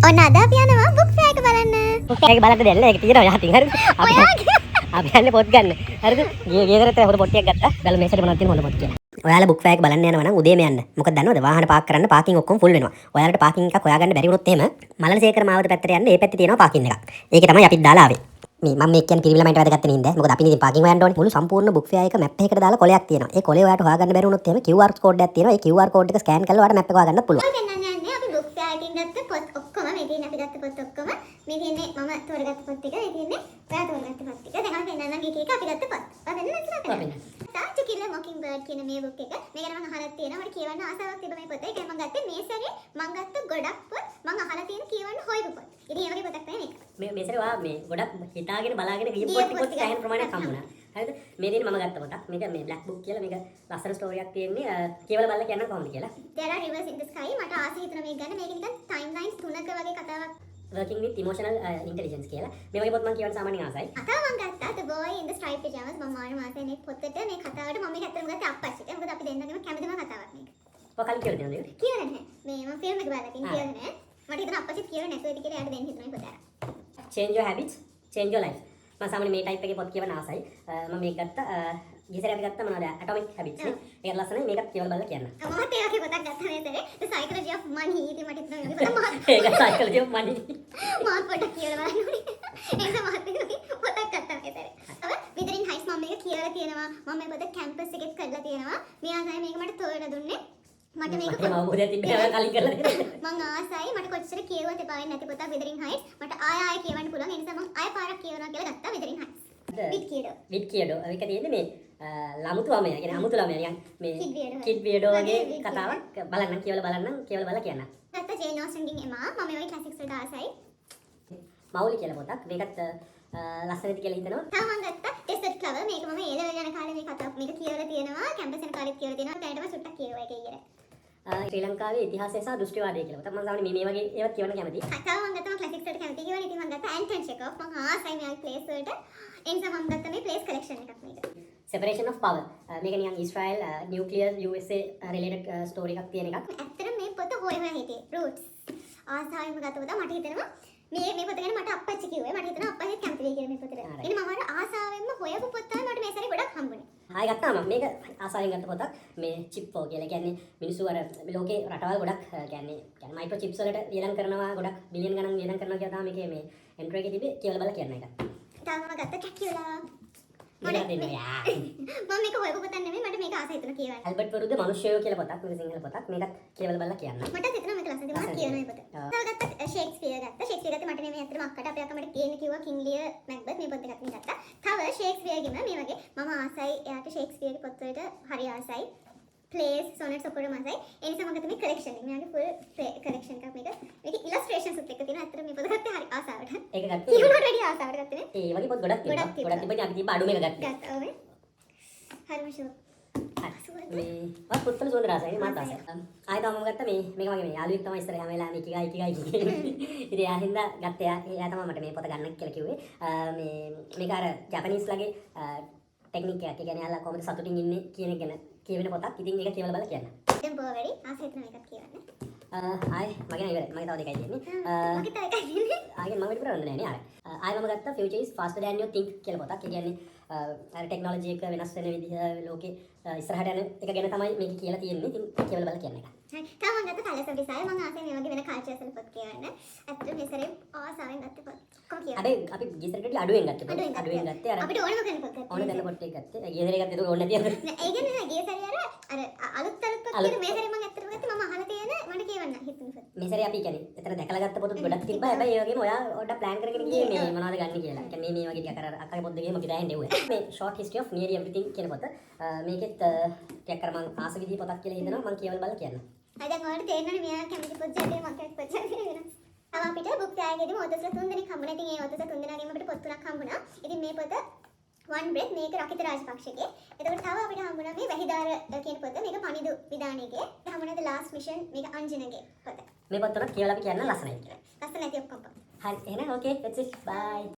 ඔන්න අද අපි යනවා බුක් ෆෙයාර් එක බලන්න. බුක් ෆෙයාර් එක බලන්න දෙන්න ඒක තියෙනවා යටින් හරිද? අපි යන්නේ පොත් ගන්න. හරිද? ගියදරත් හොඳ පොට්ටියක් ගත්තා. දැන් මේසෙට මොනවද තියෙන හොඳ පොත් කියලා. ඔයාලා බුක් ෆෙයාර් එක බලන්න යනවා නම් උදේම යන්න. මොකද දන්නවද? වාහන පාක් කරන්න පාකින් ඔක්කොම ෆුල් වෙනවා. ඔයාලට පාකින් එකක් හොයාගන්න බැරි වුණොත් එහෙම මලනසේකර මාවත පැත්තට යන්න. ඒ පැත්තේ තියෙනවා පාකින් එකක්. ඒකේ තමයි අපිත් දාලා ආවේ. මේ මම මේ කියන්නේ පිරිමි ළමයින්ට වැදගත් නෙන්නේ. මොකද අපි ඉතින් පාකින් හොයන්න ඕනේ. මුළු සම්පූර්ණ බුක් ෆෙයාර් එක මැප් එකකට දාලා කොලයක් තියෙනවා. ඒ කොලේ ඔයාලට හොයාගන්න බැරි වුණොත් එහෙම QR කෝඩ් එකක් තියෙනවා. ඒ QR කෝඩ් එක ස්කෑන් කරලා ඔයාලට මැප් එක හොයාගන්නත් පුළුවන්. අපි ගත්ත පොත් ඔක්කොම මේ තියෙන්නේ මම තෝරගත්ත පොත් ටික මේ තියෙන්නේ ඔයා තෝරගත්ත පොත් ටික දැන් අපි පෙන්නන්නම් එක එක අපි ගත්ත පොත්. ඔය වෙන්නේ නැත්නම් To Kill a Mockingbird කියන මේ බුක් එක. මේක නම් මම අහලා තියෙනවා. මට කියවන්න ආසාවක් තිබ්බ මේ පොත. ඒක මම ගත්තේ මේ සැරේ මම ගත්ත ගොඩක් පොත් මම අහලා තියෙන කියවන්න හොයපු පොත්. ඉතින් ඒ වගේ පොතක් තමයි මේක. මේ සැරේ වා මේ ගොඩක් හිතාගෙන බලාගෙන ගිය පොත් සෑහෙන ප්‍රමාණයක් හම්බුණා. හරිද? මේ දින මම ගත්ත පොතක්. මේක මේ Black Book කියලා මේක ලස්සන ස්ටෝරියක් තියෙන්නේ. කියවලා බලලා කියන්න කොහොමද කියලා. There are rivers in the sky. මට ආස හිතුණා මේක ගන්න. මේක නිකන් timelines තුනක වගේ කතාවක්. Working with emotional intelligence කියලා. මේ වගේ පොත් මම කියවන්න සාමාන්‍යයෙන් ආසයි. කතාව මම ගත්තා The Boy in the Striped Pajamas. මම මාන මාසෙ මේ පොතට මේ කතාවට මම මේක ඇත්තටම ගත්තේ අප්පච්චිට. මොකද අපි දෙන්නගම කැමතිම කතාවක් මේක. ඔය කලින් කියලා දෙනවද? කියලා නැහැ. මේ මම ෆිල්ම් එක බලලා තියෙන කියලා නැහැ. මට හිතෙනවා අප්පච්චිත් කියලා නැතුව ඇති කියලා එයාට දෙන්න හිතුණා මේ පොත අරන්. Change your habits, change your life. මම සාමාන්‍යයෙන් මේ ටයිප් එකේ පොත් කියවන්න ආසයි. මම මේක ගත්තා ගියසරේ අපි ගත්තා මොනවද Atomic Habits නේ. ඒක ලස්සනයි මේකත් කියවලා බලලා කියන්න. මමත් ඒ වගේ පොතක් ගත්තා මේ සැරේ. The Psychology of Money. ඉතින් මට හිතුණා මේ පොත මහත් ඒක Psychology of Money. මහත් පොතක් කියලා බලන්න ඕනේ. ඒක මහත් පොතක් ගත්තා මේ සැරේ. Wuthering Heights මම මේක කියලා තියෙනවා. මම මේ පොත කැම්පස් එකෙත් කරලා තියෙනවා. මෙයා තමයි මේක මට තෝරලා දුන්නේ. මට මේක අවබෝධයක් තිබ්බේ කලින් කරලා දෙන්න. මම ආසයි මට කොච්චර කියවුවත් එපා වෙන්නේ නැති පොතක් Wuthering Heights. මට ආයෙ කියවන්න පුළුවන්. ඒ නිසා මම ආයෙ පාරක් කියවනවා කියලා ගත්තා Wuthering Heights. Bit Kiddo. ඒක තියෙන්නේ මේ ළමුතු ළමයා. කියන්නේ අමුතු ළමයා. නිකන් මේ Kid Weirdo වගේ කතාවක් බලන්න කියවලා බලලා කියන්න. ගත්තා Jane Austenගෙන් Emma. මම මේ වගේ classics වලට ආසයි. මෞලි කියලා පොතක්. මේකත් ලස්සනද කියලා හිතනවා. තව මම ගත්තා Desert Flower. මේක මම ඒ ලෙවල් යන කාලේ මේ කතාව මේක කියවලා තියෙනවා. කැම්පස් යන කාලෙත් කියවලා තියෙනවා. දැනටම සුට්ටක් කියවුවා ඒක ඉවරයි. ශ්‍රී ලංකාවේ ඉතිහාසය සහ දෘෂ්ටිවාදය කියලා. මම සාමාන්‍යයෙන් මේ වගේ ඒවත් කියවන්න කැමතියි. කතාව මම ගත්තා මම classics වලට කැමතියි කියලා. ඉතින් මම ගත්තා Anton Chekhov. මම ආසයි මේ ප්ලේස් වලට. ඒ නිසා මම ගත්තා මේ ප්ලේස් collection එකක් මේක. Separation of Power. මේක නිකන් Israel nuclear USA related story එකක් තියෙන එකක්. ඇත්තටම මේ පොත හොයලා හිටියේ Roots. ආසාවෙන්ම ගත්ත පොත මට හිතෙනවා මේ පොත ගැන මට අප්පච්චි කිව්වේ. මට හිතෙනවා අප්පච්චි කැමති වෙයි කියලා මේ පොතට. ඉතින් මම අර ආසාවෙන්ම හොයපු පොත තමයි මට මේ සැරේ ගොඩක් හම්බුනේ. ආයෙ ගත්තාම මේක ආසාවෙන් ගත්ත පොතක්. මේ චිප්පෝ කියලා කියන්නේ මිනිස්සු අර ලෝකේ රටවල් ගොඩක් කියන්නේ මයික්‍රෝ චිප්ස් වලට වියදම් කරනවා ගොඩක් බිලියන් ගණන් වියදම් කරනවා කියලා තමයි මේකේ මේ එන්ට්‍රි එකේ තිබේ කියලා බලලා කියන්න එක. තව මම ගත්ත Dracula. මම මේක හොයපු පොතක් නෙමෙයි මට මේක ආසයි හිතුණා කියවන්න. ඇල්බර්ට් වරුද්ද මිනිස්සයෝ කියලා පොතක් මේක සිංහල පොතක්. මේකත් කියවලා බලලා කියන්න. මට හිතෙනවා මේක ලස්සනද මම කියවන මේ පොත. තව ගත්ත ෂේක්ස්පියර් ගත්තා. ෂේක්ස්පියර් ගත්තේ මට නෙමෙයි අතට අක්කට අපේ අක්කා මට ගේන්න කිව්වා කිං ලියර් මැක්බත් මේ පොත් එකක් නේ ගත්තා. තව ෂේක්ස්පියර්ගෙම මේ වගේ මම ආසයි එයාට ෂේක්ස්පියර්ගේ පොත් වලට හරි ආසයි. plays sonnets ඔක්කොම ආසයි. ඒ නිසා මම ගත්තා මේ collection එක. මෙයාගේ full collection එකක් මේක. මේකේ illustrations උත් එක්ක තියෙනවා. ඇත්තට මේ පොත ගත්තේ හරි ආසාවට. ඒක ගත්තේ. ඒකට වැඩි ආසාවට ගත්තේ නේ. ඒ වගේ පොත් ගොඩක් තියෙනවා. ගොඩක් තිබ්බනේ අපි තිබ්බ අඩු මේක ගත්තා. ගත්තා ඔව්. හරිම ෂෝ. මේ වත් පුත්තල සුවඳ රසයි මාත් ආසයි. ආයෙ තව මම ගත්තා මේක වගේ මේ යාළුවෙක් තමයි ඉස්සර හැම වෙලාවෙම ඉකිගයි කියන්නේ. ඉතින් එයා හින්දා ගත්තා එයා තමයි මට මේ පොත ගන්න කියලා කිව්වේ. මේක අර ජපනීස් ලගේ ටෙක්නික් එකක්. ඒ කියන්නේ යාළුවා කොහොමද සතුටින් ඉන්නේ කියන එක ගැන කියවෙන පොතක්. ඉතින් ඒක කියවලා බලලා කියන්න. දැන් බෝ වැඩි ආසයි හිතන එකක් කියවන්න. ආයෙ මගේ නෑ ඉවරයි. මගේ තව දෙකයි තියෙන්නේ. මගේ තව එකයි තියෙන්නේ. ආයෙ මම වැඩි කරන්නේ නෑ නේ ආයෙ. ආයෙ මම ගත්තා Future is faster than you think කියලා පොතක්. ඒ කියන්නේ අර ටෙක්නොලොජි එක වෙනස් වෙන විදිහ ලෝකේ ඉස්සරහට යන එක ගැන තමයි මේක කියලා තියෙන්නේ. ඉතින් කියවලා බලලා කියන්න එක. හරි. තව මම ගත්ත Colours of Desire. මම ආසයි මේ වගේ වෙන කල්චර්ස් වල පොත් කියවන්න. ඇත්තට මේ සැරේ ආසාවෙන් ගත්ත පොත්. කොහොම කියවන්න. හැබැයි අපි ගියසරට අඩුවෙන් ගත්තේ. අඩුවෙන් ගත්තේ අර අපිට ඕනම කෙනෙක් පොත් ගත්තා. ඕන දෙන්න පොත් එක ගත්තේ. ගියසරේ ගත්තේ ඒක ඕනේ නැති අර. නෑ ඒ කියන්නේ නෑ ගිය සැරේ අර අලුත් පොත් කියන මේ සැරේ මම ඇත්තටම ගත්තේ මම අහලා තියෙන මට කියවන්න හිතුන පොත්. මේ සැරේ අපි කියන්නේ එතන දැකලා ගත්ත පොත් ගොඩක් තිබ්බා. හැබැයි ඒ වගේම ඔයා ඔඩ ප්ලෑන් කරගෙන ගියේ මේ මොනවද ගන්න කියලා. කියන්නේ මේ වගේ ටිකක් අර අක්කගේ පොත් දෙකේම අපි දැන් හෙව්වා. මේ short history of nearly everything කියන පොත. මේකෙත් ටිකක් අර මම ආස විදිහේ පොතක් කියලා හිතනවා. මම කියවලා බලලා කියන්න. අය දැන් ඔයාලට තේරෙනවනේ මෙයා කැමති පොත් ජාතිය මම කැමති පොත් ජාතිය වෙනස්. තව අපිට බුක් ෆෙයාර් එකේදීම ඔතස්ලා 3 දෙනෙක් හම්බුණා. ඉතින් ඒ ඔතස්ලා 3 දෙනාගෙන් අපිට පොත් 3ක් හම්බුණා. ඉතින් මේ පොත One Breath මේක රකිත රාජපක්ෂගේ. එතකොට තව අපිට හම්බුණා මේ වැහිදාර කියන පොත. මේක පණිදු විදානේගේ. හම්බුණා The Last Mission මේක අංජනගේ පොත. මේ පොත් තුනක් කියවලා අපි කියන්න ලස්සනයි. ලස්සන නැති ඔක්කොම. හරි එහෙනම් okay that's it bye.